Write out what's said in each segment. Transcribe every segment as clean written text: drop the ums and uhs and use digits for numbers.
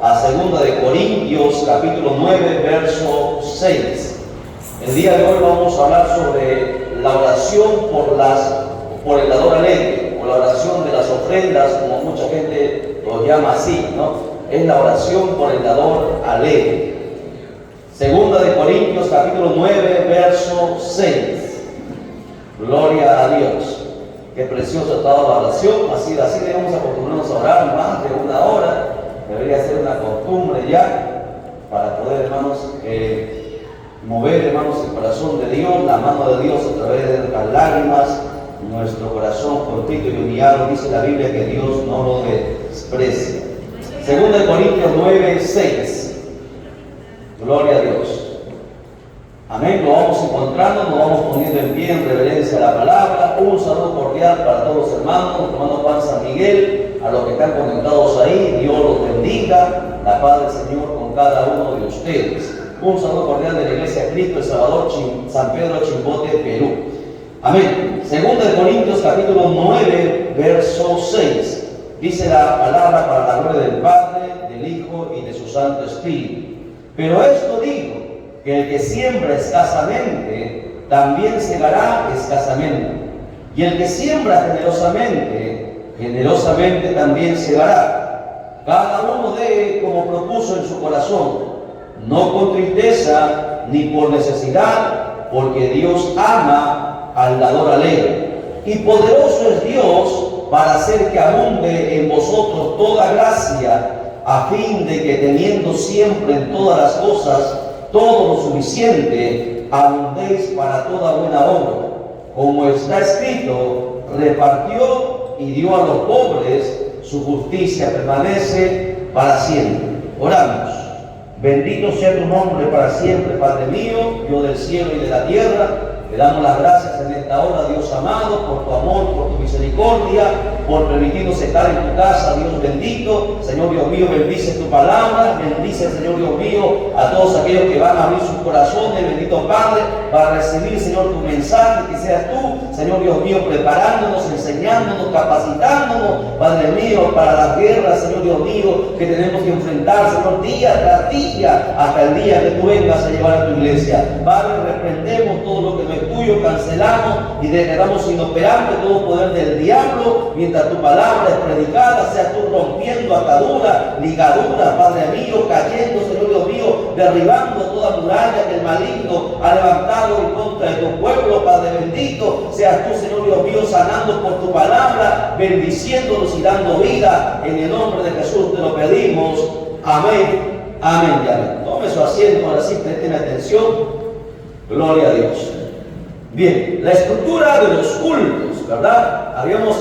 a 2 de Corintios, capítulo 9, verso 6. El día de hoy vamos a hablar sobre la oración por el dador alegre, o la oración de las ofrendas, como mucha gente lo llama así, ¿no? Es la oración por el dador alegre. 2 de Corintios, capítulo 9, verso 6. Gloria a Dios. Qué precioso está la oración. Así debemos acostumbrarnos a orar más de una hora. Debería ser una costumbre ya para poder, hermanos, mover, hermanos, el corazón de Dios, la mano de Dios a través de nuestras lágrimas, nuestro corazón cortito y humillado. Dice la Biblia que Dios no lo desprecia. 2 de Corintios 9, 6. Gloria a Dios. Amén. Lo vamos encontrando, nos vamos poniendo en pie en reverencia a la palabra. Un saludo cordial para todos los hermanos, hermano Juan San Miguel, a los que están conectados ahí. Dios los bendiga. La paz del Señor con cada uno de ustedes. Un saludo cordial de la Iglesia de Cristo El Salvador, San Pedro Chimbote, Perú. Amén. 2 de Corintios capítulo 9, verso 6. Dice la palabra para la gloria del Padre, del Hijo y de su Santo Espíritu. Pero esto digo, que el que siembra escasamente, también segará escasamente. Y el que siembra generosamente, generosamente también segará. Cada uno dé como propuso en su corazón, no con tristeza ni por necesidad, porque Dios ama al dador alegre. Y poderoso es Dios para hacer que abunde en vosotros toda gracia, a fin de que teniendo siempre en todas las cosas todo lo suficiente, abundéis para toda buena obra. Como está escrito, repartió y dio a los pobres, su justicia permanece para siempre. Oramos. Bendito sea tu nombre para siempre, Padre mío, Dios del cielo y de la tierra. Te damos las gracias en esta hora, Dios amado, por tu amor, por tu misericordia, por permitirnos estar en tu casa, Dios bendito. Señor Dios mío, bendice tu palabra, bendice, Señor Dios mío, a todos aquellos que van a abrir sus corazones, bendito Padre, para recibir, Señor, tu mensaje, que seas tú, Señor Dios mío, preparándonos, enseñándonos, capacitándonos, Padre mío, para las guerras, Señor Dios mío, que tenemos que enfrentar, Señor, día tras día, hasta el día que tú vengas a llevar a tu iglesia. Padre, reprendemos todo lo que no es tuyo, cancelamos y declaramos inoperante todo poder del diablo, mientras tu palabra es predicada, seas tú rompiendo ataduras, ligaduras, Padre mío, cayendo, Señor Dios mío, derribando toda muralla que el maligno ha levantado en contra de tu pueblo, Padre bendito. Seas tú, Señor Dios mío, sanando por tu palabra, bendiciéndonos y dando vida. En el nombre de Jesús te lo pedimos. Amén, amén y amén. Tome su asiento, ahora sí, presten atención. Gloria a Dios. Bien, la estructura de los cultos, ¿verdad? Habíamos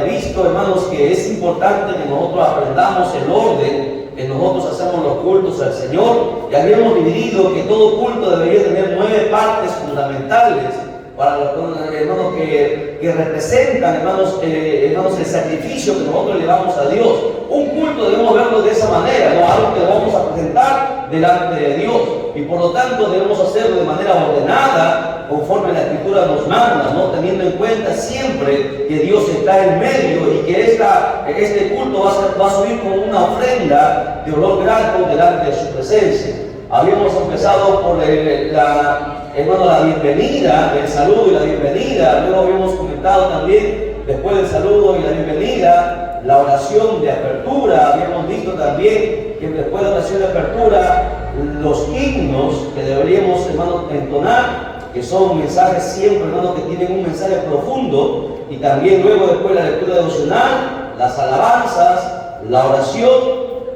visto, hermanos, que es importante que nosotros aprendamos el orden que nosotros hacemos los cultos al Señor, y habíamos dividido que todo culto debería tener 9 partes fundamentales para los hermanos que representan, hermanos, el sacrificio que nosotros le damos a Dios. Un culto debemos verlo de esa manera, ¿no? Algo que vamos a presentar delante de Dios, y por lo tanto debemos hacerlo de manera ordenada, conforme la Escritura nos manda, ¿no? Teniendo en cuenta siempre que Dios está en medio y que este culto va a subir como una ofrenda de olor grato delante de su presencia. Habíamos empezado por la bienvenida, el saludo y la bienvenida. Luego habíamos comentado también, después del saludo y la bienvenida, la oración de apertura. Habíamos visto también que después de la oración de apertura, los himnos que deberíamos, hermanos, entonar, que son mensajes siempre, hermanos, que tienen un mensaje profundo, y también luego después la lectura devocional, las alabanzas, la oración,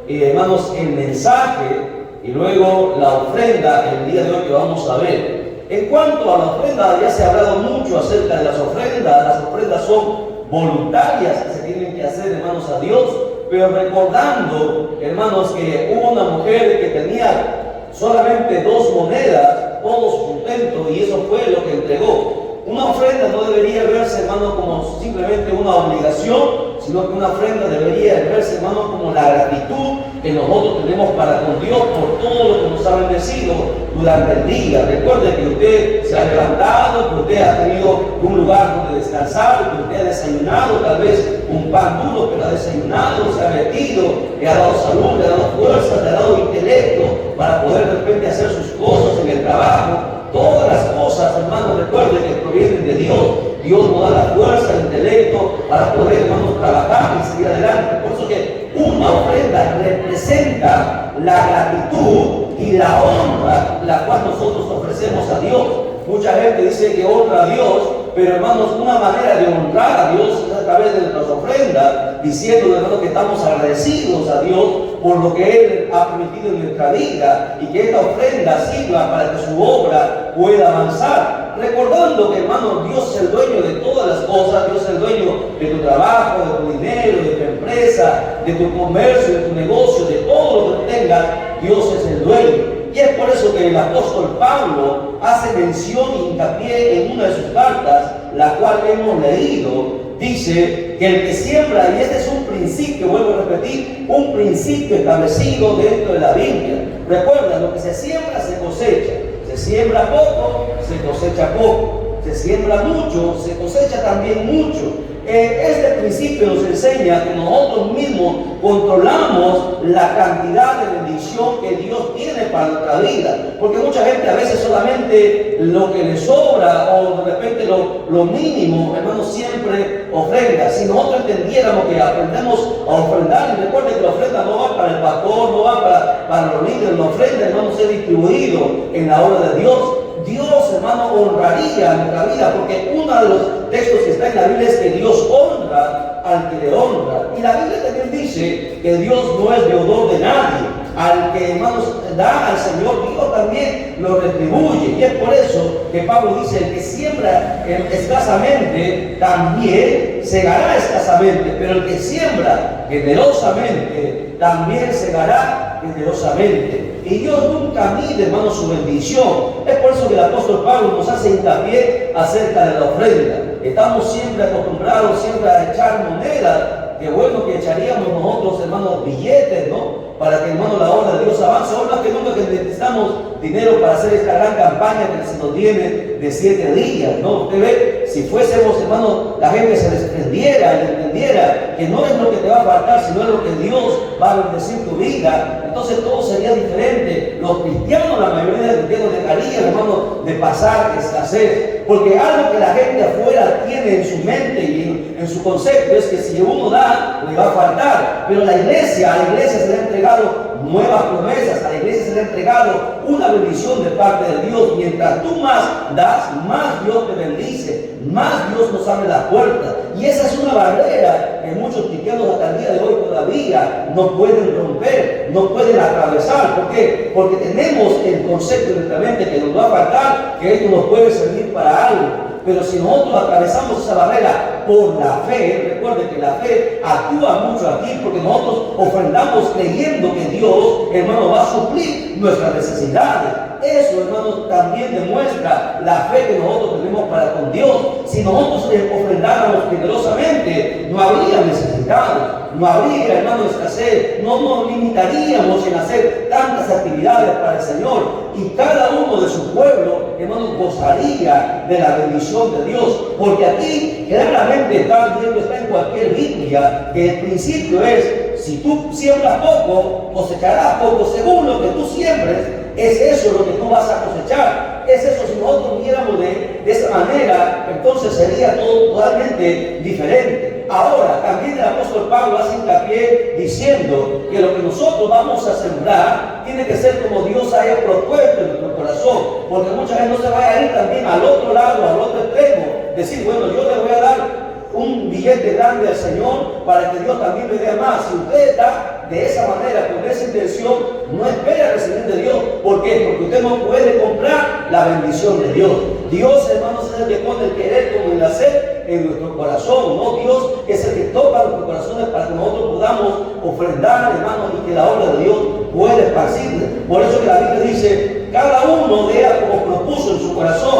y hermanos, el mensaje, y luego la ofrenda, el día de hoy que vamos a ver. En cuanto a la ofrenda, ya se ha hablado mucho acerca de las ofrendas son voluntarias que se tienen que hacer, hermanos, a Dios, pero recordando, hermanos, que hubo una mujer que tenía solamente 2 monedas, todos contentos, y eso fue lo que entregó. Una ofrenda no debería verse, hermano, como simplemente una obligación, sino que una ofrenda debería verse, hermano, como la gratitud que nosotros tenemos para con Dios por todo lo que nos ha bendecido durante el día. Recuerde que usted se ha levantado, que usted ha tenido un lugar donde descansar, que usted ha desayunado, tal vez un pan duro, pero ha desayunado, se ha vestido, le ha dado salud, le ha dado fuerza, Dios. Dios nos da la fuerza, el intelecto para poder, hermanos, trabajar y seguir adelante. Por eso que una ofrenda representa la gratitud y la honra la cual nosotros ofrecemos a Dios. Mucha gente dice que honra a Dios, pero hermanos, una manera de honrar a Dios es a través de nuestras ofrendas, diciendo, hermanos, que estamos agradecidos a Dios por lo que Él ha permitido en nuestra vida y que esta ofrenda sirva para que su obra pueda avanzar. Recordando que, hermano, Dios es el dueño de todas las cosas. Dios es el dueño de tu trabajo, de tu dinero, de tu empresa, de tu comercio, de tu negocio, de todo lo que tengas. Dios es el dueño. Y es por eso que el apóstol Pablo hace mención e hincapié en una de sus cartas, la cual hemos leído. Dice que el que siembra, y este es un principio, vuelvo a repetir, un principio establecido dentro de la Biblia. Recuerda, lo que se siembra se cosecha. Se siembra poco, se cosecha poco. Se siembra mucho, se cosecha también mucho. Este principio nos enseña que nosotros mismos controlamos la cantidad de bendición que Dios tiene para nuestra vida. Porque mucha gente a veces solamente lo que le sobra o de repente lo mínimo, hermano, siempre ofrenda. Si nosotros entendiéramos que aprendemos a ofrendar, y recuerden que la ofrenda no va para el pastor, no va para los líderes, la ofrenda, hermano, se ha distribuido en la obra de Dios. Dios, hermano, honraría nuestra vida, porque uno de los textos que está en la Biblia es que Dios honra al que le honra. Y la Biblia también dice que Dios no es deudor de nadie. Al que, hermanos, da al Señor, Dios también lo retribuye. Y es por eso que Pablo dice: el que siembra escasamente, también segará escasamente. Pero el que siembra generosamente, también segará generosamente. Y Dios nunca mide, hermano, su bendición. Es por eso que el apóstol Pablo nos hace hincapié acerca de la ofrenda. Estamos siempre acostumbrados a echar monedas. Qué bueno que echaríamos nosotros, hermanos, billetes, ¿no? Para que, hermano, la obra de Dios avance. Hoy más que nunca que necesitamos dinero para hacer esta gran campaña que se nos viene de 7 días, ¿no? Usted ve, si fuésemos, hermano, la gente se desprendiera y entendiera que no es lo que te va a faltar, sino es lo que Dios va a bendecir tu vida, entonces todo sería diferente. Los cristianos, la mayoría de los cristianos dejarían, hermano, de pasar escasez, porque algo que la gente afuera tiene en su mente y en su concepto es que si uno da, le va a faltar. Pero a la iglesia se le ha entregado nuevas promesas, a la iglesia se le ha entregado una bendición de parte de Dios. Mientras tú más das, más Dios te bendice, más Dios nos abre las puertas. Y esa es una barrera que muchos cristianos hasta el día de hoy todavía no pueden romper, no pueden atravesar. ¿Por qué? Porque tenemos el concepto en nuestra mente que nos va a faltar, que esto nos puede servir para algo. Pero si nosotros atravesamos esa barrera por la fe, recuerden que la fe actúa mucho aquí, porque nosotros ofrendamos creyendo que Dios, hermano, va a suplir nuestras necesidades. Eso, hermano, también demuestra la fe que nosotros tenemos para con Dios. Si nosotros ofrendáramos generosamente, no habría necesidades, no habría, hermano, escasez, no nos limitaríamos en hacer tantas actividades para el Señor. Y cada uno de su pueblo, hermano, gozaría de la bendición de Dios. Porque aquí claramente está en cualquier Biblia que el principio es: si tú siembras poco, cosecharás poco. Según lo que tú siembres, es eso lo que tú vas a cosechar. Es eso. Si nosotros viéramos de esa manera, entonces sería todo totalmente diferente. Ahora, también el apóstol Pablo hace hincapié diciendo que lo que nosotros vamos a sembrar tiene que ser como Dios haya propuesto en nuestro corazón. Porque mucha gente no se vaya a ir también al otro lado, al otro extremo. Decir, bueno, yo le voy a dar un billete grande al Señor para que Dios también me dé más. Si usted da de esa manera, con esa intención, no espera recibir de Dios. ¿Por qué? Porque usted no puede comprar la bendición de Dios. Dios, hermanos, es el que pone el querer como el hacer en nuestro corazón, ¿no? Dios es el que toca nuestros corazones para que nosotros podamos ofrendar, hermanos, y que la obra de Dios pueda esparcirse. Por eso que la Biblia dice: cada uno vea como propuso en su corazón,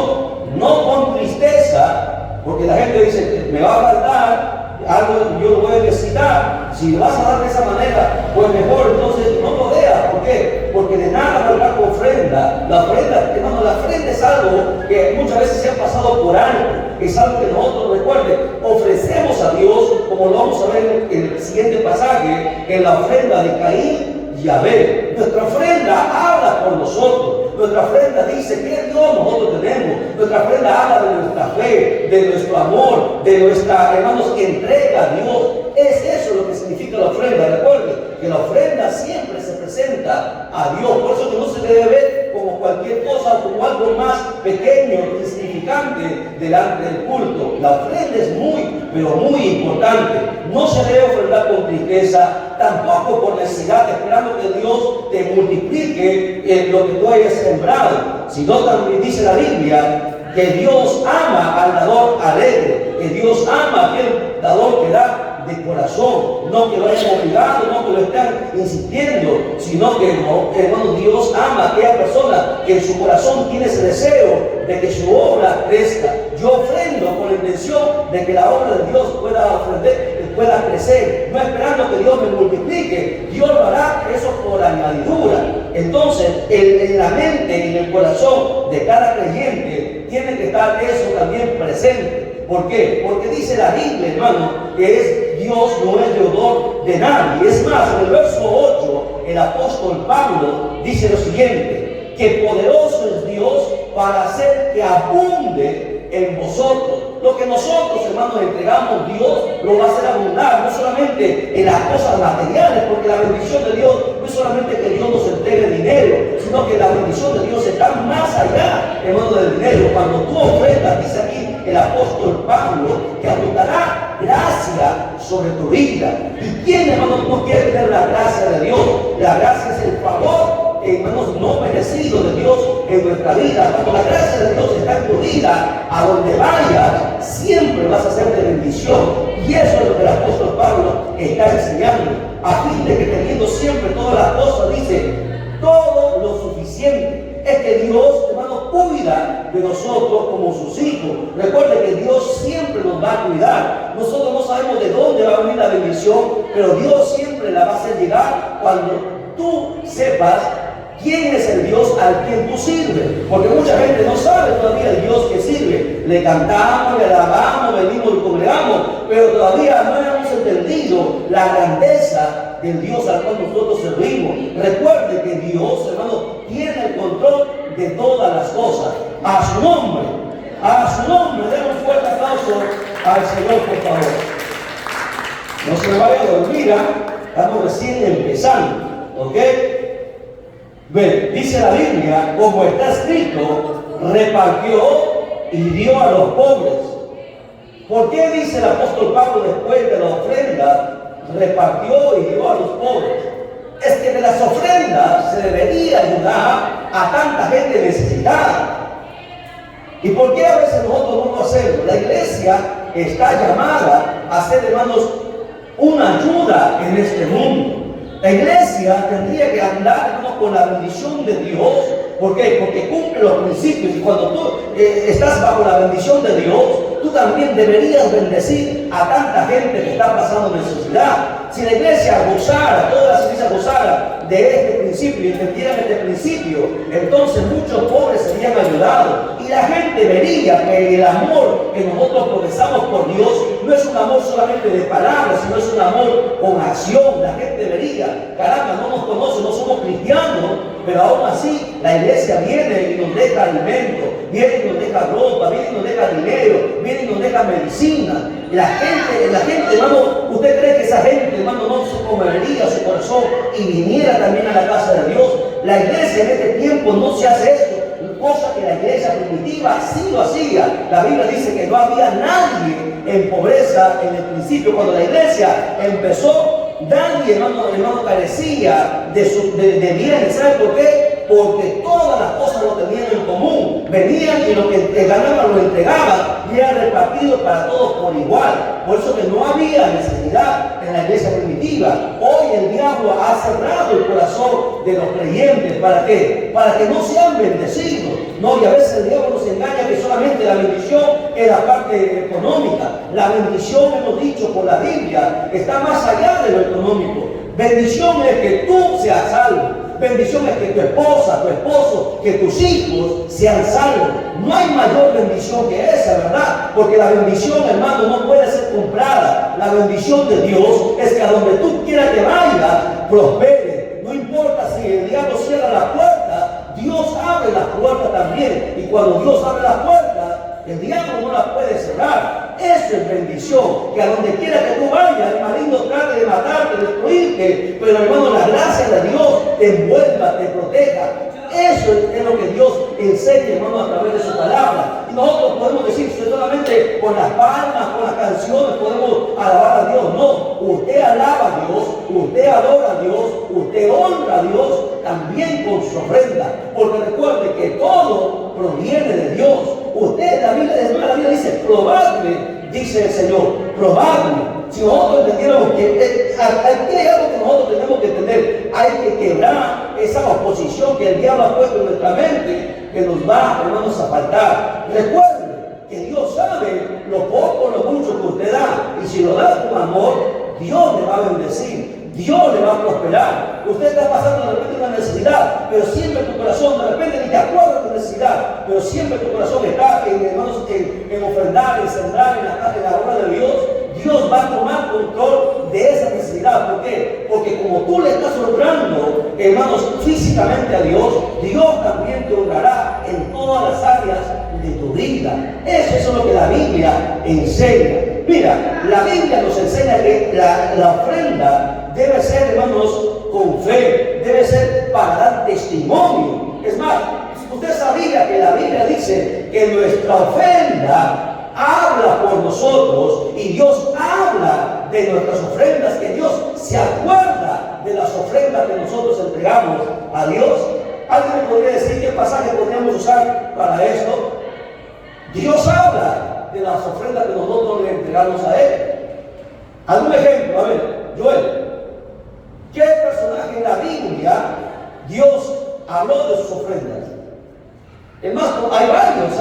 no con tristeza. Porque la gente dice: me va a faltar algo, yo lo voy a necesitar. Si lo vas a dar de esa manera, pues mejor entonces no lo veas. ¿Por qué? Porque de nada valdrá tu ofrenda. La ofrenda, hermano, la ofrenda es algo que muchas veces se ha pasado por alto. Es algo que nosotros, recuerden, ofrecemos a Dios, como lo vamos a ver en el siguiente pasaje, en la ofrenda de Caín y Abel. Nuestra ofrenda habla por nosotros. Nuestra ofrenda dice qué Dios nosotros tenemos. Nuestra ofrenda habla de nuestra fe, de nuestro amor, de nuestra, hermanos, entrega a Dios. Es eso lo que significa la ofrenda. Recuerden que la ofrenda siempre se presenta a Dios. Por eso que no se debe ver como cualquier cosa o como algo más pequeño, insignificante delante del culto. La ofrenda es muy, pero muy importante. No se debe ofrendar con tristeza, tampoco por necesidad, esperando que Dios te multiplique lo que tú hayas sembrado. Sino también dice la Biblia que Dios ama al dador alegre, que Dios ama a aquel dador que da de corazón, no que lo hayan obligado, no que lo están insistiendo, sino que, hermano, Dios ama a aquella persona que en su corazón tiene ese deseo de que su obra crezca. Yo ofrendo con la intención de que la obra de Dios pueda crecer, no esperando que Dios me multiplique. Dios lo hará eso por añadidura. Entonces, en la mente y en el corazón de cada creyente tiene que estar eso también presente. ¿Por qué? Porque dice la Biblia, hermano, que es Dios no es deudor de nadie. Es más, en el verso 8, el apóstol Pablo dice lo siguiente, que poderoso es Dios para hacer que abunde en vosotros. Lo que nosotros, hermanos, entregamos, Dios lo va a hacer abundar, no solamente en las cosas materiales, porque la bendición de Dios no es solamente que Dios nos entregue dinero, sino que la bendición de Dios está más allá, hermano, del dinero. Cuando tú ofrendas, dice aquí el apóstol Pablo, que abundará gracia sobre tu vida. ¿Y quién, hermano, no quiere tener la gracia de Dios? La gracia es el favor, hermanos, no merecido de Dios en nuestra vida. Cuando la gracia de Dios está incluida, a donde vayas, siempre vas a ser de bendición. Y eso es lo que el apóstol Pablo está enseñando, a fin de que teniendo siempre todas las cosas, dice, todo lo suficiente. Es que Dios, hermano, cuida de nosotros como sus hijos. Recuerde que Dios siempre nos va a cuidar. Nosotros no sabemos de dónde va a venir la bendición, pero Dios siempre la va a hacer llegar cuando tú sepas quién es el Dios al quien tú sirves. Porque mucha gente no sabe todavía el Dios que sirve. Le cantamos, le alabamos, venimos y congregamos, pero todavía no hemos entendido la grandeza del Dios al cual nosotros servimos. Recuerde que Dios, hermano, tiene el control de todas las cosas. A su nombre, den un fuerte aplauso al Señor, por favor. No se me vaya a dormir, estamos recién empezando, ¿ok? Bien, dice la Biblia, como está escrito, repartió y dio a los pobres. ¿Por qué dice el apóstol Pablo después de la ofrenda, repartió y dio a los pobres? Es que de las ofrendas se debería ayudar a tanta gente necesitada. ¿Y por qué a veces nosotros no lo hacemos? La iglesia está llamada a ser, hermanos, una ayuda en este mundo. La iglesia tendría que andar, hermanos, con la bendición de Dios. ¿Por qué? Porque cumple los principios. Y cuando tú estás bajo la bendición de Dios, tú también deberías bendecir a tanta gente que está pasando necesidad. Si la iglesia gozara, todas las iglesias gozaran de este principio y entendieran este principio, entonces muchos pobres serían ayudados. Y la gente vería que el amor que nosotros profesamos por Dios no es un amor solamente de palabras, sino es un amor con acción. La gente vería, caramba, no nos conoce, no somos cristianos, pero aún así la iglesia viene y nos deja alimento, viene y nos deja ropa, viene y nos deja dinero, viene y nos deja medicina. Y la gente, hermano, ¿usted cree que esa gente, hermano, no se comería su corazón y viniera también a la casa de Dios? La iglesia en este tiempo no se hace esto, cosa que la iglesia primitiva sí lo hacía. La Biblia dice que no había nadie en pobreza en el principio. Cuando la iglesia empezó, nadie, hermano, carecía de bienes. ¿Sabe por qué? Porque todas las cosas lo tenían en común. Venían y lo que ganaban lo entregaban y era repartido para todos por igual. Por eso que no había necesidad en la iglesia primitiva. Hoy el diablo ha cerrado el corazón de los creyentes. ¿Para qué? Para que no sean bendecidos. No, y a veces el diablo nos engaña que solamente la bendición es la parte económica. La bendición, hemos dicho por la Biblia, está más allá de lo económico. Bendición es que tú seas salvo. Bendición es que tu esposa, tu esposo, que tus hijos sean salvos. No hay mayor bendición que esa, ¿verdad? Porque la bendición, hermano, no puede ser comprada. La bendición de Dios es que a donde tú quieras que vayas, prospere. No importa si el diablo cierra la puerta, Dios abre las puertas también. Y cuando Dios abre las puertas, el diablo no las puede cerrar. Eso es bendición. Que a donde quiera que tú vayas, el maligno trate de matarte, de destruirte. Pero hermano, la gracia de Dios te envuelva, te proteja. Eso es lo que Dios enseña, hermano, a través de su palabra. Y nosotros podemos decir, solamente con las palmas, con las canciones, podemos alabar a Dios. No, usted alaba a Dios, usted adora a Dios, usted honra a Dios también con su ofrenda. Porque recuerde que todo proviene de Dios. Usted, la Biblia dice, probadme, dice el Señor, probadme. Si nosotros entendiéramos que aquí hay algo que nosotros tenemos que entender, hay que quebrar esa oposición que el diablo ha puesto en nuestra mente, que nos va, hermanos, a faltar. Recuerden que Dios sabe lo poco o lo mucho que usted da, y si lo da con amor, Dios le va a bendecir, Dios le va a prosperar. Usted está pasando de repente una necesidad, pero siempre tu corazón, de repente ni te acuerdas de tu necesidad, pero siempre tu corazón está en ofrendar, en sembrar en la obra de Dios. Dios va a tomar control de esa necesidad. ¿Por qué? Porque como tú le estás honrando, hermanos, físicamente a Dios, Dios también te honrará en todas las áreas de tu vida. Eso es lo que la Biblia enseña. Mira, la Biblia nos enseña que la ofrenda debe ser, hermanos, con fe, debe ser para dar testimonio. Es más, usted sabía que la Biblia dice que nuestra ofrenda habla por nosotros, y Dios habla de nuestras ofrendas, que Dios se acuerda de las ofrendas que nosotros entregamos a Dios. ¿Alguien me podría decir qué pasaje podríamos usar para esto? Dios habla de las ofrendas que nosotros le entregamos a Él. ¿Algún ejemplo? A ver, Joel, ¿qué personaje en la Biblia Dios habló de sus ofrendas? Hay varios,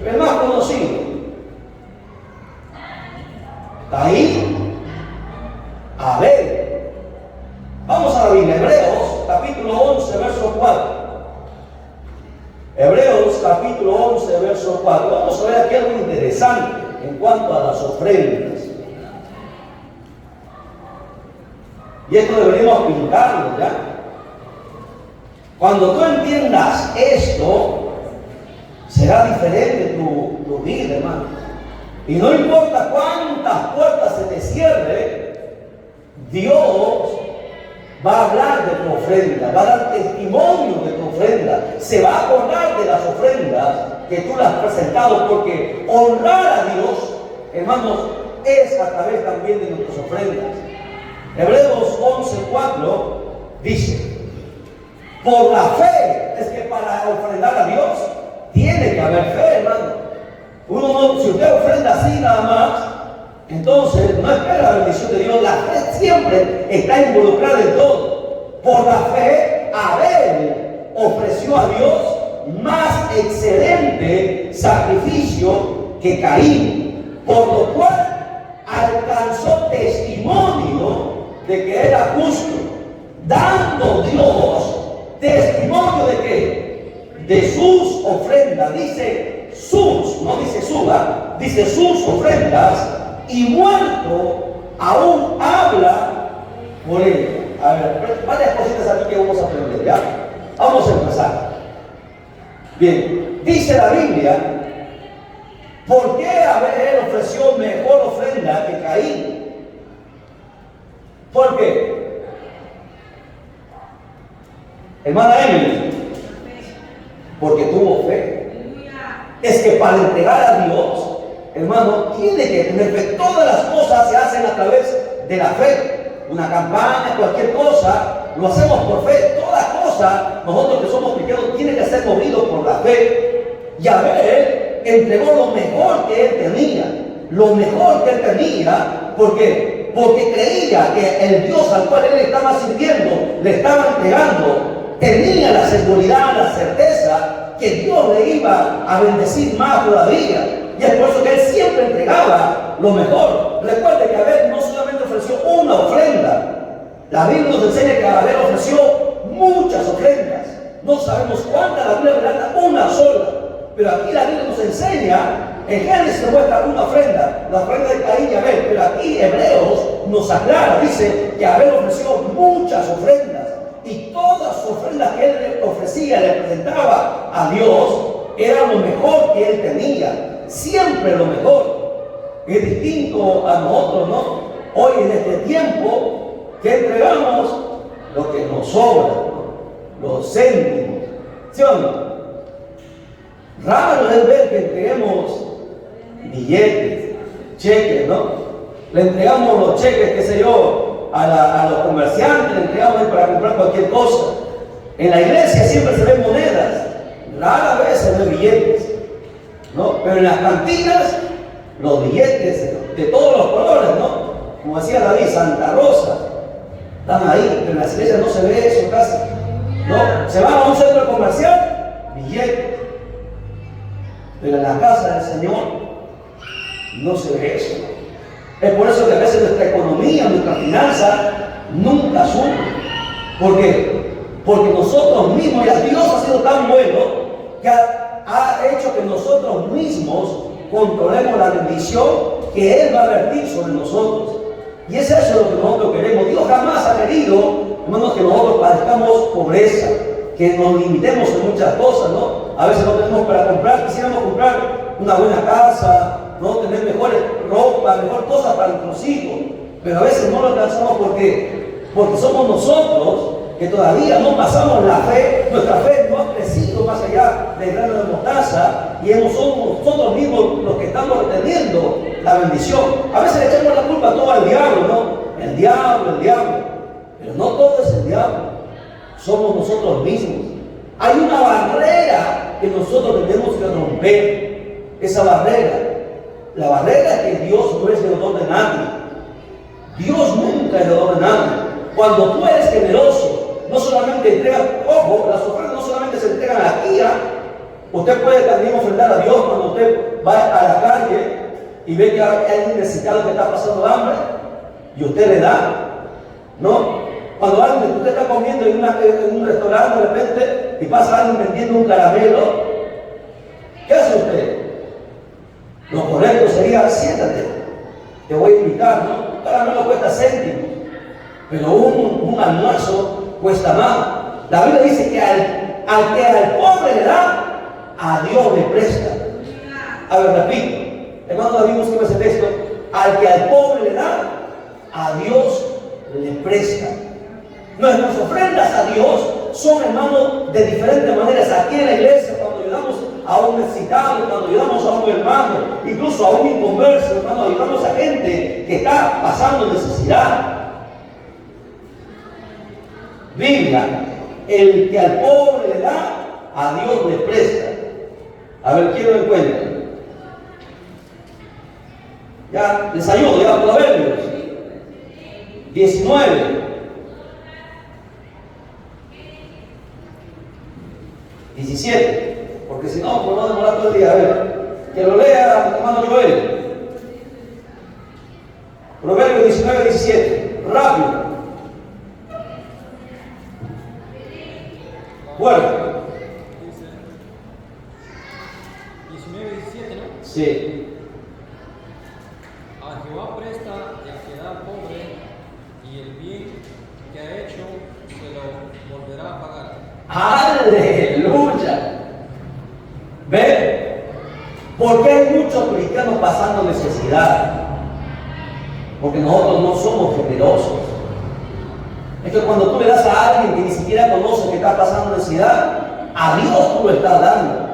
el más conocido, Caín, Abel. Vamos a la Biblia, Hebreos capítulo 11, verso 4. Hebreos capítulo 11, verso 4. Vamos a ver aquí algo interesante en cuanto a las ofrendas. Y esto deberíamos aplicarlo ya. Cuando tú entiendas esto, será diferente tu vida, hermano. Y no importa cuántas puertas se te cierre, Dios va a hablar de tu ofrenda, va a dar testimonio de tu ofrenda, se va a acordar de las ofrendas que tú le has presentado, porque honrar a Dios, hermanos, es a través también de nuestras ofrendas. Hebreos 11:4 dice, por la fe, es que para ofrendar a Dios tiene que haber fe, hermano. Si usted ofrenda así nada más, entonces no espera la bendición de Dios. La fe siempre está involucrada en todo. Por la fe, Abel ofreció a Dios más excelente sacrificio que Caín, por lo cual alcanzó testimonio de que era justo, dando Dios testimonio de qué? De sus ofrendas. Dice sus, no dice suba, dice sus ofrendas, y muerto aún habla por él. A ver, varias cositas aquí que vamos a aprender, ¿ya? Vamos a empezar. Bien, dice la Biblia, ¿por qué Abel ofreció mejor ofrenda que Caín? ¿Por qué? Hermana Emily, porque tuvo fe. Es que para entregar a Dios, hermano, tiene que tener fe. Todas las cosas se hacen a través de la fe. Una campaña, cualquier cosa, lo hacemos por fe. Toda cosa, nosotros que somos cristianos, tiene que ser movidos por la fe. Y Abel entregó lo mejor que él tenía. Lo mejor que él tenía, ¿por qué? Porque creía que el Dios al cual él estaba sirviendo, le estaba entregando, tenía la seguridad, la certeza que Dios le iba a bendecir más todavía. Y es por eso que él siempre entregaba lo mejor. Recuerde que Abel no solamente ofreció una ofrenda. La Biblia nos enseña que Abel ofreció muchas ofrendas. No sabemos cuántas, la Biblia relata una sola. Pero aquí la Biblia nos enseña, en Génesis nos muestra una ofrenda, la ofrenda de Caín y Abel. Pero aquí Hebreos nos aclara, dice que Abel ofreció muchas ofrendas. y todas sus ofrendas que él le ofrecía, le presentaba a Dios, era lo mejor que él tenía, siempre lo mejor. Es distinto a nosotros, ¿no? Hoy en este tiempo que entregamos lo que nos sobra, ¿no? Los céntimos, ¿sí o no? Raro es ver que entreguemos billetes, cheques, ¿no? Le entregamos los cheques, qué sé yo, a los comerciantes, le entregamos para comprar cualquier cosa. En la iglesia siempre se ven monedas, rara vez se ven billetes, ¿no? Pero en las cantinas, los billetes de todos los colores, ¿no? Como decía David, Santa Rosa, están ahí, pero en las iglesias no se ve eso casi, ¿no? Se van a un centro comercial, billetes. Pero en la casa del Señor no se ve eso. Es por eso que a veces nuestra economía, nuestra finanza nunca sube. ¿Por qué? Porque nosotros mismos, ya Dios ha sido tan bueno que ha hecho que nosotros mismos controlemos la bendición que Él va a vertir sobre nosotros. Y es eso lo que nosotros queremos. Dios jamás ha querido, hermanos, que nosotros padezcamos pobreza, que nos limitemos en muchas cosas, ¿no? A veces no tenemos para comprar, quisiéramos comprar una buena casa, no tener mejores ropa, mejor cosas para nuestros hijos, pero a veces no lo alcanzamos porque somos nosotros que todavía no pasamos la fe, nuestra fe no ha crecido más allá del grano de mostaza y somos nosotros mismos los que estamos reteniendo la bendición. A veces le echamos la culpa todo al diablo, ¿no? El diablo, pero no todo es el diablo, somos nosotros mismos. Hay una barrera que nosotros tenemos que romper. Esa barrera, la barrera es que Dios no es deudor de nadie. Dios nunca es deudor de nadie. Cuando tú eres generoso, no solamente entregas, ojo, las ofrendas no solamente se entregan aquí, usted puede también ofrendar a Dios cuando usted va a la calle y ve que hay alguien necesitado que está pasando hambre y usted le da, ¿no? Cuando usted está comiendo en un restaurante de repente y pasa alguien vendiendo un caramelo, ¿qué hace usted? Lo correcto sería, siéntate, te voy a invitar, ¿no? Un caramelo cuesta céntimos, pero un almuerzo cuesta más. La Biblia dice que al que al pobre le da, a Dios le presta. A ver, repito, hermano David, busque ese texto. Al que al pobre le da, a Dios le presta. Nuestras ofrendas a Dios son, hermanos, de diferentes maneras. Aquí en la iglesia, cuando ayudamos a un necesitado, cuando ayudamos a un hermano, incluso a un inconverso, hermano, ayudamos a gente que está pasando necesidad. Biblia, el que al pobre le da, a Dios le presta. A ver, ¿quién lo encuentra? Ya, les ayudo, ya, Proverbios 19. 17, porque si no, pues no demorar todo el día. A ver, que lo lea hermano Joel. Proverbios 19, 17, rápido. Bueno. 19, 17, ¿no? Sí. A Jehová presta el que da al pobre, y el bien que ha hecho se lo volverá a pagar. ¡Aleluya! ¿Ven? ¿Por qué hay muchos cristianos pasando necesidad? Porque nosotros no somos generosos. Es que cuando tú le das a alguien que ni siquiera conoce que está pasando necesidad, a Dios tú lo estás dando.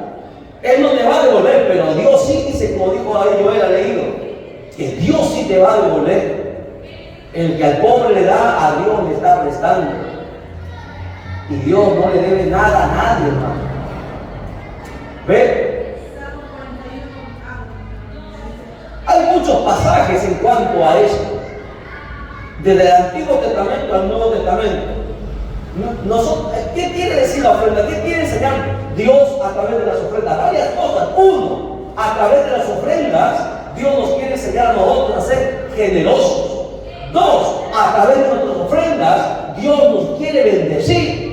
Él no te va a devolver, pero Dios sí dice, como dijo ahí Joel, ha leído, que Dios sí te va a devolver. El que al pobre le da, a Dios le está prestando. Y Dios no le debe nada a nadie, hermano. ¿Ve? Hay muchos pasajes en cuanto a esto. Desde el Antiguo Testamento al Nuevo Testamento. ¿Qué quiere decir la ofrenda? ¿Qué quiere enseñar Dios a través de las ofrendas? Varias cosas. Uno, a través de las ofrendas, Dios nos quiere enseñar a nosotros a ser generosos. Dos, a través de nuestras ofrendas, Dios nos quiere bendecir.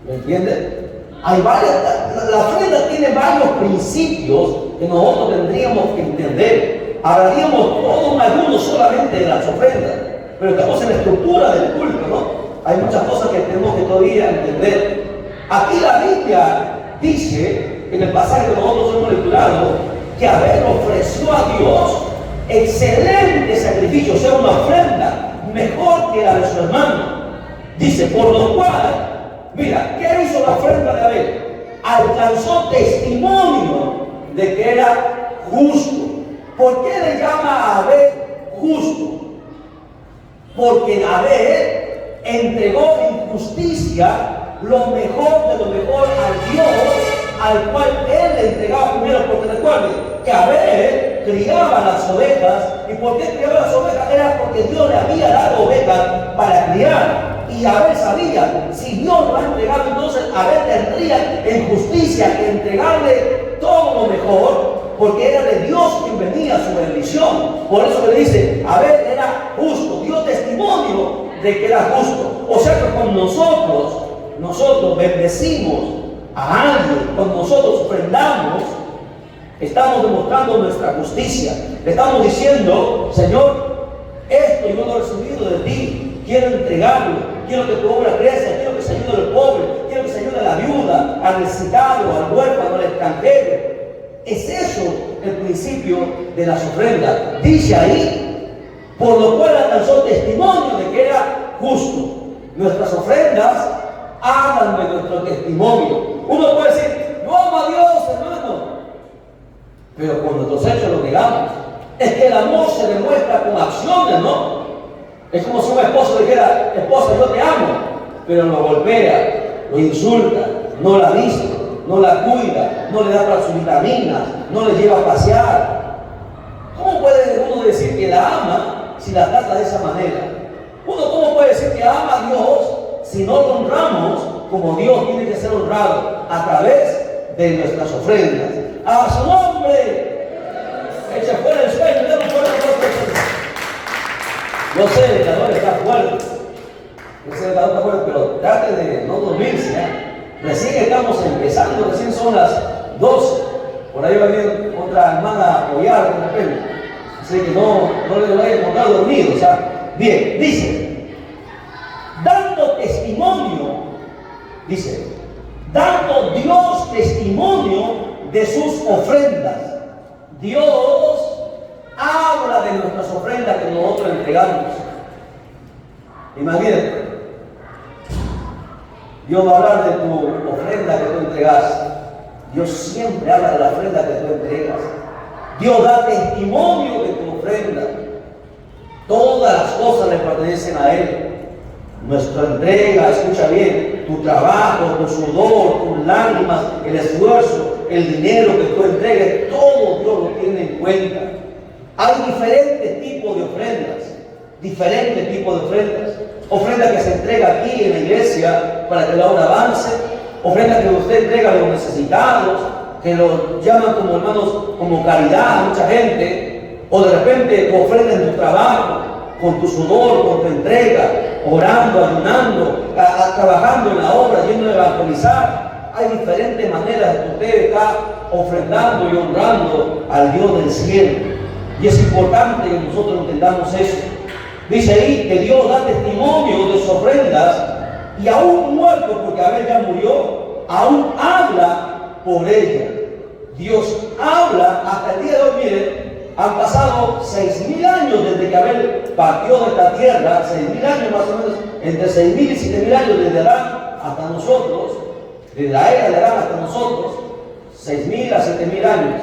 ¿Me entienden? La ofrenda tiene varios principios que nosotros tendríamos que entender. Hablaríamos todo un ayuno solamente de las ofrendas, pero estamos en la estructura del culto, ¿no? hay muchas cosas que tenemos que todavía entender. Aquí la Biblia dice, en el pasaje que nosotros hemos lecturado, que Abel ofreció a Dios excelente sacrificio, o sea, una ofrenda mejor que la de su hermano. Dice, por lo cual, mira, ¿qué hizo la ofrenda de Abel? Alcanzó testimonio de que era justo. ¿Por qué le llama a Abel justo? Porque Abel entregó en justicia lo mejor de lo mejor al Dios al cual él le entregaba primero. Porque recuerden que Abel criaba las ovejas. ¿Y por qué criaba las ovejas? Era porque Dios le había dado ovejas para criar. Y Abel sabía, si Dios lo ha entregado, entonces Abel tendría en justicia que entregarle todo lo mejor, porque era de Dios quien venía su bendición. Por eso le dice, Abel era justo, dio testimonio de que era justo. O sea que con nosotros bendecimos a alguien, cuando nosotros ofrendamos, estamos demostrando nuestra justicia. Le estamos diciendo, Señor, esto yo lo he recibido de ti, quiero entregarlo. Quiero que tu obra crezca, quiero que se ayude al pobre, quiero que se ayude a la viuda, al necesitado, al huérfano, al extranjero. Es eso el principio de las ofrendas. Dice ahí, por lo cual alcanzó testimonio de que era justo. Nuestras ofrendas hablan de nuestro testimonio. Uno puede decir, yo amo a Dios, hermano, pero con nuestros hechos lo negamos. Es que el amor se demuestra con acciones, ¿no? Es como si un esposo dijera, esposa, yo te amo, pero lo golpea, lo insulta, no la viste, no la cuida, no le da para sus vitaminas, no le lleva a pasear. ¿Cómo puede uno decir que la ama si la trata de esa manera? ¿Cómo puede decir que ama a Dios si no lo honramos como Dios tiene que ser honrado a través de nuestras ofrendas? ¡A su nombre! Eche fuera el sueño, déle un fuerte aplauso. Yo sé, el predicador está fuerte. Pero trate de no dormirse. Recién estamos empezando, recién son las 12. Por ahí va a venir otra hermana a apoyar de repente. Así que no le vaya a encontrar dormido. Bien, dice, dando Dios testimonio de sus ofrendas. Dios habla de nuestras ofrendas que nosotros entregamos. Imagínate, Dios va a hablar de tu ofrenda que tú entregas. Dios siempre habla de la ofrenda que tú entregas. Dios da testimonio de tu ofrenda. Todas las cosas le pertenecen a Él. Nuestra entrega, escucha bien, tu trabajo, tu sudor, tus lágrimas, el esfuerzo, el dinero que tú entregues, todo Dios lo tiene en cuenta. Hay diferentes tipos de ofrendas. Ofrenda que se entrega aquí en la iglesia para que la obra avance. Ofrenda que usted entrega a los necesitados, que lo llaman como hermanos, como caridad, mucha gente. O de repente ofrenda en tu trabajo, con tu sudor, con tu entrega, orando, ayunando, trabajando en la obra, yendo a evangelizar. Hay diferentes maneras que usted está ofrendando y honrando al Dios del cielo. Y es importante que nosotros entendamos eso. Dice ahí que Dios da testimonio de sus ofrendas y aún muerto, porque Abel ya murió, aún habla por ella. Dios habla hasta el día de hoy. Miren, han pasado 6.000 años desde que Abel partió de esta tierra, 6.000 años más o menos, entre 6.000 y 7.000 años desde Adán hasta nosotros, desde la era de Adán hasta nosotros, 6.000 a 7.000 años.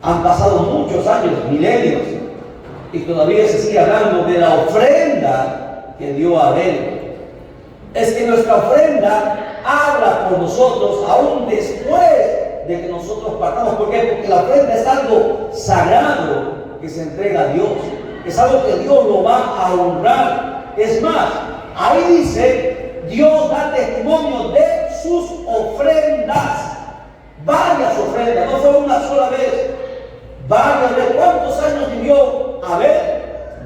Han pasado muchos años, milenios, y todavía se sigue hablando de la ofrenda que dio Abel. Es que nuestra ofrenda habla por nosotros aún después de que nosotros partamos. ¿Por qué? Porque la ofrenda es algo sagrado que se entrega a Dios. Es algo que Dios lo va a honrar. Es más, ahí dice, Dios da testimonio de sus ofrendas. Varias ofrendas, no fue una sola vez. Varias veces. ¿Cuántos años vivió Abel?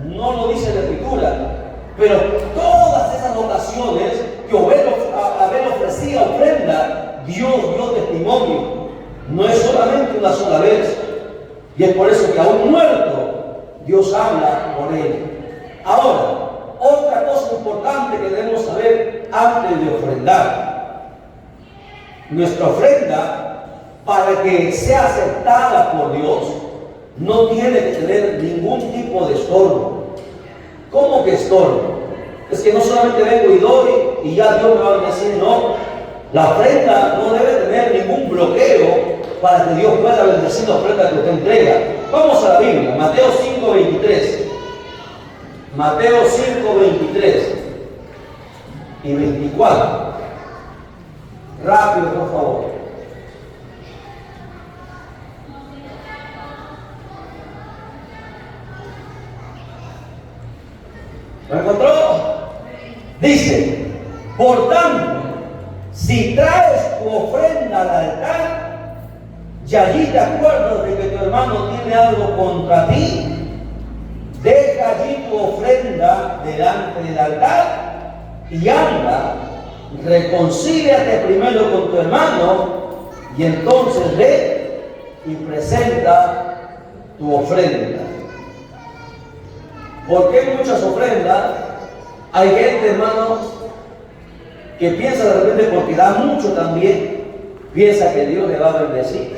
No lo dice la Escritura. Pero todas esas ocasiones que Abel ofrecía ofrenda, Dios dio testimonio. No es solamente una sola vez. Y es por eso que aún muerto, Dios habla por él. Ahora, otra cosa cosa importante que debemos saber antes de ofrendar. Nuestra ofrenda, para que sea aceptada por Dios, no tiene que tener ningún tipo de estorbo. ¿Cómo que estorbo? Es que no solamente vengo y doy y ya Dios me va a bendecir, no. La ofrenda no debe tener ningún bloqueo para que Dios pueda bendecir la ofrenda que usted entrega. Vamos a la Biblia, Mateo 5:23. Mateo 5:23 y 24. Rápido, por favor. ¿Lo encontró? Dice, por tanto, si traes tu ofrenda al altar y allí te acuerdas de que tu hermano tiene algo contra ti, deja allí tu ofrenda delante del altar y anda, reconcíliate primero con tu hermano y entonces ve y presenta tu ofrenda. Porque hay muchas ofrendas, hay gente, hermanos, que piensa de repente porque da mucho también, piensa que Dios le va a bendecir.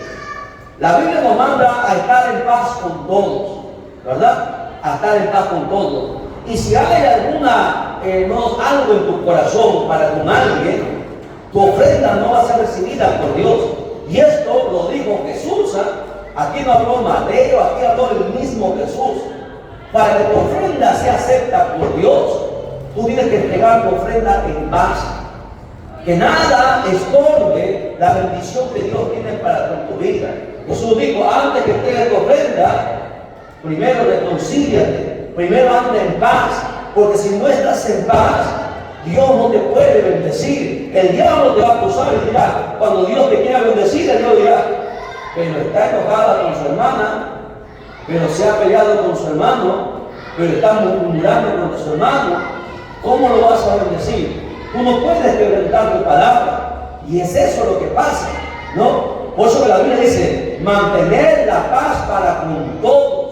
La Biblia nos manda a estar en paz con todos, ¿verdad? A estar en paz con todos. Y si hay alguna, algo en tu corazón para con alguien, tu ofrenda no va a ser recibida por Dios. Y esto lo dijo Jesús. Aquí no habló Mateo, aquí habló el mismo Jesús. Para que tu ofrenda sea acepta por Dios, tú tienes que entregar tu ofrenda en paz. Que nada estorbe la bendición que Dios tiene para con tu vida. Jesús dijo, antes que entregues tu ofrenda, primero reconcíliate, primero anda en paz, porque si no estás en paz, Dios no te puede bendecir. El diablo te va a acusar y dirá, cuando Dios te quiera bendecir, el Dios dirá, pero está enojada con su hermana, pero se ha peleado con su hermano, pero está murmurando contra su hermano. ¿Cómo lo vas a bendecir? Tú no puedes quebrantar tu palabra. Y es eso lo que pasa, ¿no? Por eso que la Biblia dice, mantener la paz para con todos.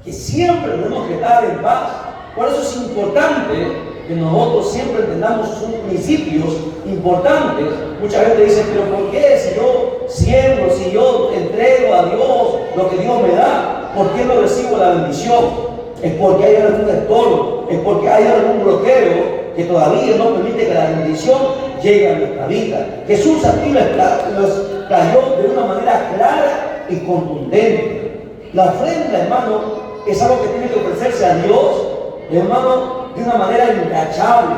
Que siempre tenemos que estar en paz. Por eso es importante que nosotros siempre entendamos sus principios importantes. Mucha gente dice, pero ¿por qué si yo siembro, si yo entrego a Dios lo que Dios me da, por qué no recibo la bendición? Es porque hay algún estorbo, es porque hay algún bloqueo que todavía no permite que la bendición llegue a nuestra vida. Jesús aquí los cayó de una manera clara y contundente. La ofrenda, hermano, es algo que tiene que ofrecerse a Dios, hermano, de una manera intachable.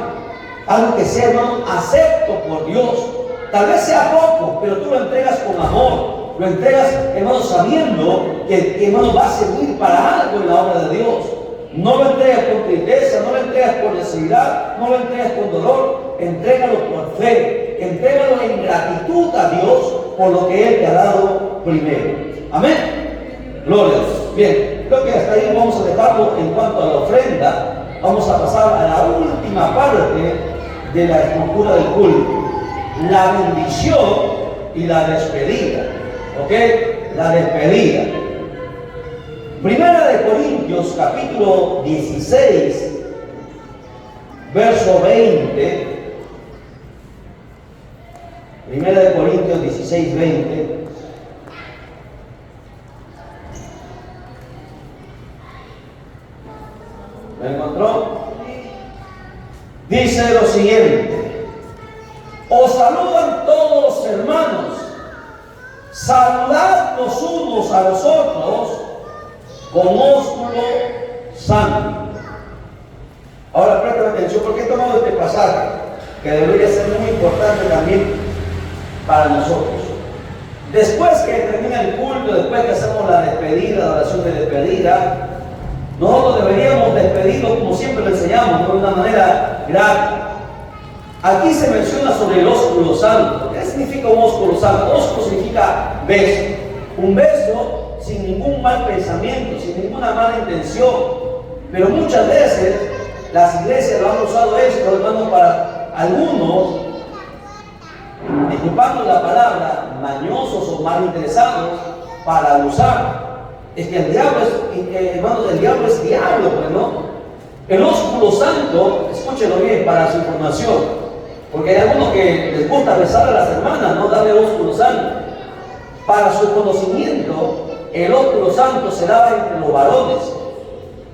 Algo que sea, hermano, acepto por Dios. Tal vez sea poco, pero tú lo entregas con amor. Lo entregas, hermano, sabiendo que, hermano, va a servir para algo en la obra de Dios. No lo entregas con tristeza, no lo entregas por necesidad, no lo entregas con dolor. Entrégalo por fe. Entrégalo en gratitud a Dios por lo que Él te ha dado primero. Amén. Gloria a Dios. Bien, creo que hasta ahí vamos a dejarlo en cuanto a la ofrenda. Vamos a pasar a la última parte de la estructura del culto. La bendición y la despedida. ¿Ok? La despedida. Primera de Corintios, capítulo 16, verso 20. Primera de Corintios 16, 20. ¿Lo encontró? Dice lo siguiente: os saludan todos los hermanos, saludad los unos a los otros con ósculo santo. Ahora presten atención, porque he tomado este pasaje que debería ser muy importante también para nosotros. Después que termina el culto, después que hacemos la despedida, la oración de despedida, nosotros deberíamos despedirnos como siempre lo enseñamos, de una manera grata. Aquí se menciona sobre el ósculo santo. ¿Qué significa un ósculo santo? Ósculo significa beso. Un beso sin ningún mal pensamiento, sin ninguna mala intención. Pero muchas veces las iglesias lo han usado esto, hermano, para algunos, disculpando la palabra, mañosos o malinteresados, para usar. Es que el diablo es, hermanos, el diablo es diablo, pues, ¿no? El ósculo santo, escúchenlo bien para su información, porque hay algunos que les gusta besar a las hermanas, no darle ósculo santo. Para su conocimiento, el ósculo santo se daba entre los varones,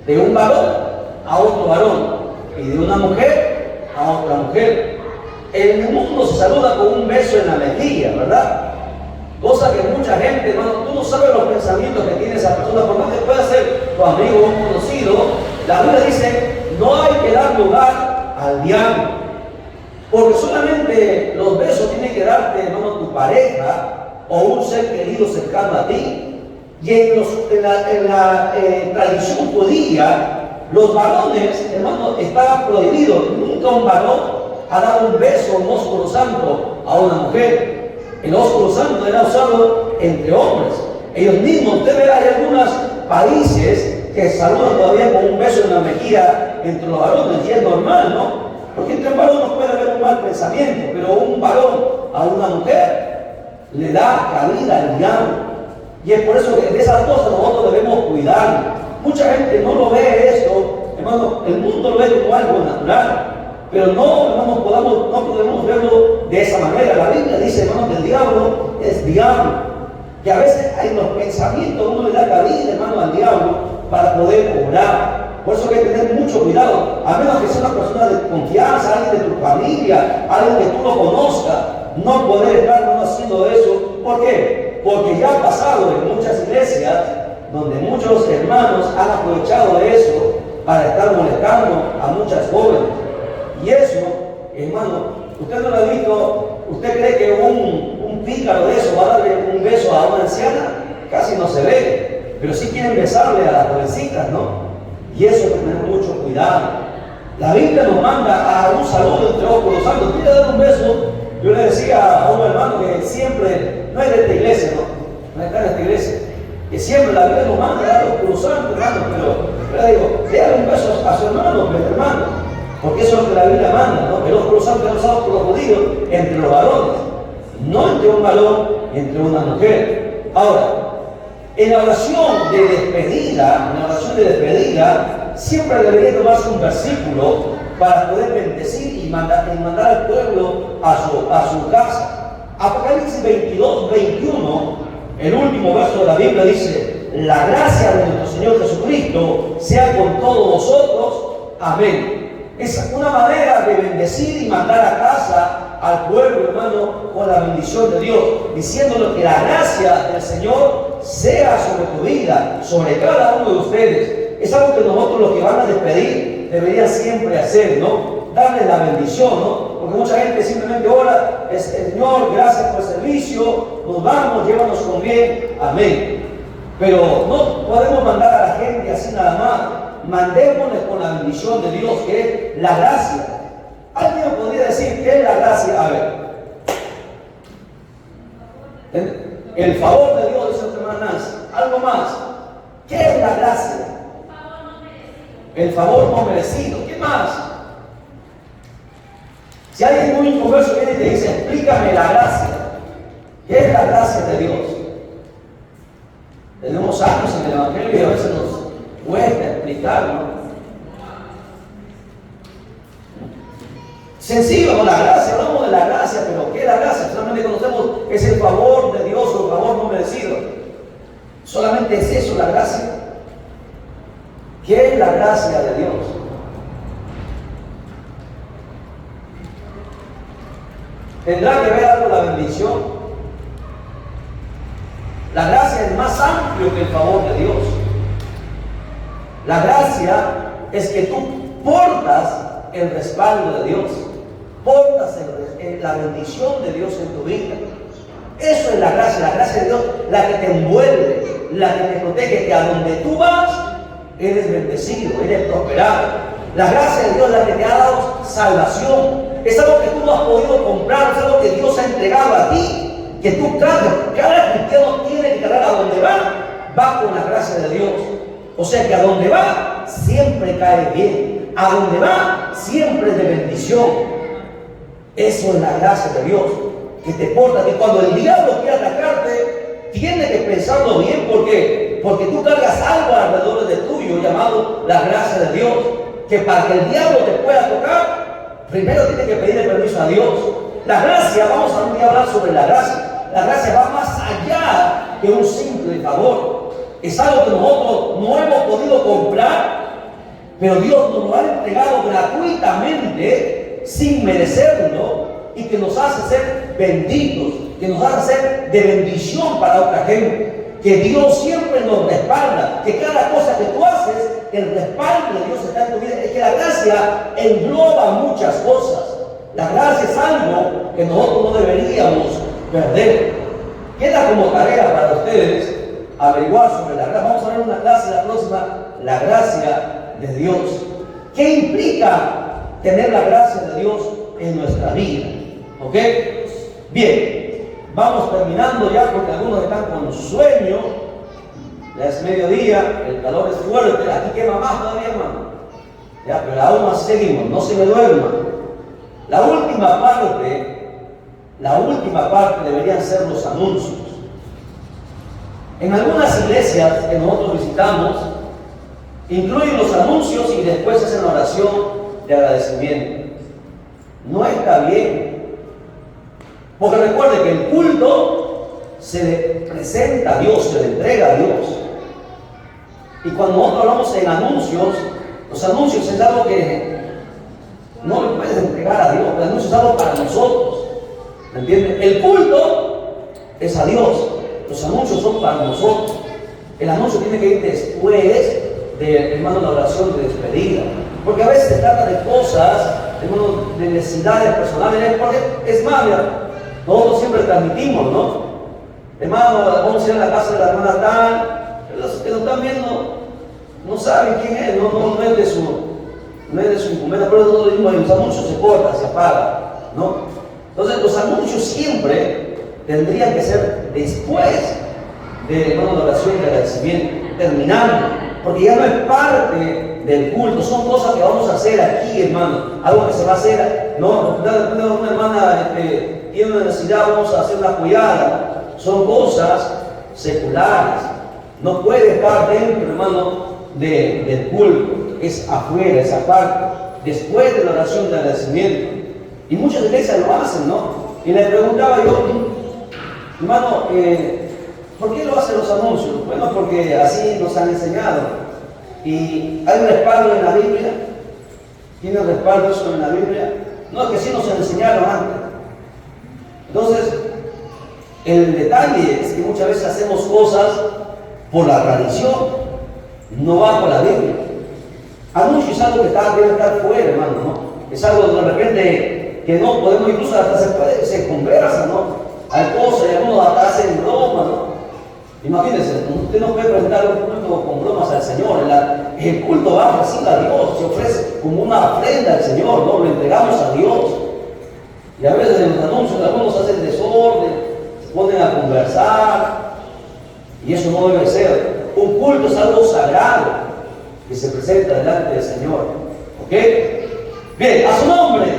de un varón a otro varón, y de una mujer a otra mujer. En el mundo se saluda con un beso en la mejilla, ¿verdad? Cosa que mucha gente, hermano, tú no sabes los pensamientos que tiene esa persona, por más que pueda ser tu amigo o un conocido. La Biblia dice, no hay que dar lugar al diablo, porque solamente los besos tiene que darte, hermano, tu pareja o un ser querido cercano a ti. Y en la tradición judía, los varones, hermano, estaban prohibidos. Nunca un varón ha dado un beso, un ósculo santo a una mujer. El ósculo santo era usado entre hombres. Ellos mismos, usted ve, hay algunos países que saludan todavía con un beso en la mejilla entre los varones, y es normal, ¿no? Porque entre varones puede haber un mal pensamiento, pero un varón a una mujer le da cabida al diablo. Y es por eso que de esas cosas nosotros debemos cuidar. Mucha gente no lo ve esto, hermano, el mundo lo ve como algo natural. Pero no podemos verlo de esa manera. La Biblia dice, hermano, que el diablo es diablo. Y a veces hay los pensamientos, uno le da cabida, hermano, al diablo para poder obrar. Por eso hay que tener mucho cuidado. A menos que sea una persona de confianza, alguien de tu familia, alguien que tú no conozcas, no poder estar haciendo eso. ¿Por qué? Porque ya ha pasado en muchas iglesias donde muchos hermanos han aprovechado de eso para estar molestando a muchas jóvenes. Y eso, hermano, usted no lo ha visto. ¿Usted cree que un pícaro de eso va a darle un beso a una anciana? Casi no se ve, pero sí quieren besarle a las jovencitas, ¿no? Y eso hay que tener mucho cuidado. La Biblia nos manda a un saludo entre ósculos santos. ¿Quiere dar un beso? Yo le decía a un hermano que siempre, no es de esta iglesia, no está en esta iglesia, que siempre la Biblia nos manda a dar ósculos santos, hermano, pero le digo, déjale un beso a su hermano, porque eso es lo que la Biblia manda, ¿no? El ósculo santo es usado por los judíos entre los varones, no entre un varón y entre una mujer. Ahora, en la oración de despedida, siempre debería tomarse un versículo para poder bendecir y mandar al pueblo a su casa. Apocalipsis 22, 21, el último verso de la Biblia dice: la gracia de nuestro Señor Jesucristo sea con todos vosotros. Amén. Es una manera de bendecir y mandar a casa al pueblo, hermano, con la bendición de Dios, diciéndole que la gracia del Señor sea sobre tu vida, sobre cada uno de ustedes. Es algo que nosotros, los que van a despedir, deberían siempre hacer, ¿no? Darles la bendición, ¿no? Porque mucha gente simplemente ora, Señor, gracias por el servicio, nos vamos, llévanos con bien, amén. Pero no podemos mandar a la gente así nada más. Mandémosles con la bendición de Dios, que es la gracia. ¿Alguien podría decir qué es la gracia? A ver. El favor de Dios, dice nuestra hermana Nancy. Algo más. ¿Qué es la gracia? El favor no merecido. ¿Qué más? Si alguien en un inconverso viene y te dice, explícame la gracia. ¿Qué es la gracia de Dios? Tenemos años en el Evangelio y a veces nos cuesta explicarlo. Sencillo, ¿no? La gracia, hablamos de la gracia, pero ¿qué es la gracia? Solamente conocemos que es el favor de Dios o el favor no merecido. Solamente es eso la gracia. ¿Qué es la gracia de Dios? ¿Tendrá que ver algo la bendición? La gracia es más amplio que el favor de Dios. La gracia es que tú portas el respaldo de Dios, portas la bendición de Dios en tu vida. Eso es la gracia de Dios, la que te envuelve, la que te protege, que a donde tú vas, eres bendecido, eres prosperado. La gracia de Dios es la que te ha dado salvación. Es algo que tú no has podido comprar, es algo que Dios ha entregado a ti, que tú cargas. Cada cristiano tiene que cargar a donde va con la gracia de Dios. O sea que a donde va, siempre cae bien. A donde va, siempre es de bendición. Eso es la gracia de Dios, que te porta, que cuando el diablo quiere atacarte, tiene que pensarlo bien. ¿Por qué? Porque tú cargas algo alrededor de tuyo llamado la gracia de Dios. que para que el diablo te pueda tocar, primero tiene que pedirle permiso a Dios. La gracia, vamos a un día hablar sobre la gracia. La gracia va más allá que un simple favor. Es algo que nosotros no hemos podido comprar, pero Dios nos lo ha entregado gratuitamente, sin merecerlo, y que nos hace ser benditos, que nos hace ser de bendición para otra gente. Que Dios siempre nos respalda, que cada cosa que tú haces, el respaldo de Dios está en tu vida. Es que la gracia engloba muchas cosas. La gracia es algo que nosotros no deberíamos perder. Queda como tarea para ustedes averiguar sobre la gracia. Vamos a ver una clase la próxima, la gracia de Dios. ¿Qué implica tener la gracia de Dios en nuestra vida? ¿Ok? Bien. Vamos terminando ya porque algunos están con sueño. Ya es mediodía, el calor es fuerte. Aquí quema más todavía, hermano. Ya, pero aún más seguimos, no se me duerma. La última parte deberían ser los anuncios. En algunas iglesias que nosotros visitamos, incluyen los anuncios y después hacen la oración de agradecimiento. No está bien. Porque recuerde que el culto se le presenta a Dios, se le entrega a Dios. Y cuando nosotros hablamos en anuncios, los anuncios es algo que no le puedes entregar a Dios. El anuncio es algo para nosotros. ¿Me entiendes? El culto es a Dios. Los anuncios son para nosotros. El anuncio tiene que ir después de, hermano, la oración de despedida. Porque a veces se trata de cosas, hermano, de necesidades personales. Porque es más, mira, nosotros siempre transmitimos, ¿no? Hermano, vamos a ir a la casa de la hermana tal, pero los que nos están viendo no saben quién es, no es de su incumbencia, pero nosotros decimos, los anuncios se cortan, se apagan, ¿no? Entonces los anuncios siempre tendrían que ser después de, hermano, la oración de agradecimiento, terminando, porque ya no es parte del culto, son cosas que vamos a hacer aquí, hermano, algo que se va a hacer, no, una hermana tiene una necesidad, vamos a hacer una apoyada. Son cosas seculares. No puede estar dentro, hermano, del culto. Es afuera, esa parte. Después de la oración de agradecimiento. Y muchas iglesias lo hacen, ¿no? Y le preguntaba yo, hermano, ¿por qué lo hacen los anuncios? Bueno, porque así nos han enseñado. Y hay un respaldo en la Biblia. ¿Tiene respaldo eso en la Biblia? No, es que sí nos enseñaron antes. Entonces, el detalle es que muchas veces hacemos cosas por la tradición, no va por la Biblia. Anuncio es algo que debe estar fuera, hermano, ¿no? Es algo de repente que no podemos, incluso hasta se conversa, ¿no? Hay cosas y algunos hasta hacen bromas, ¿no? Imagínense, usted no puede presentar un culto con bromas al Señor. El culto va a ofrecer a Dios, se ofrece como una ofrenda al Señor, ¿no? Lo entregamos a Dios. Y a veces en los anuncios algunos hacen desorden, se ponen a conversar, y eso no debe ser. Un culto es algo sagrado que se presenta delante del Señor. ¿Ok? Bien, a su nombre.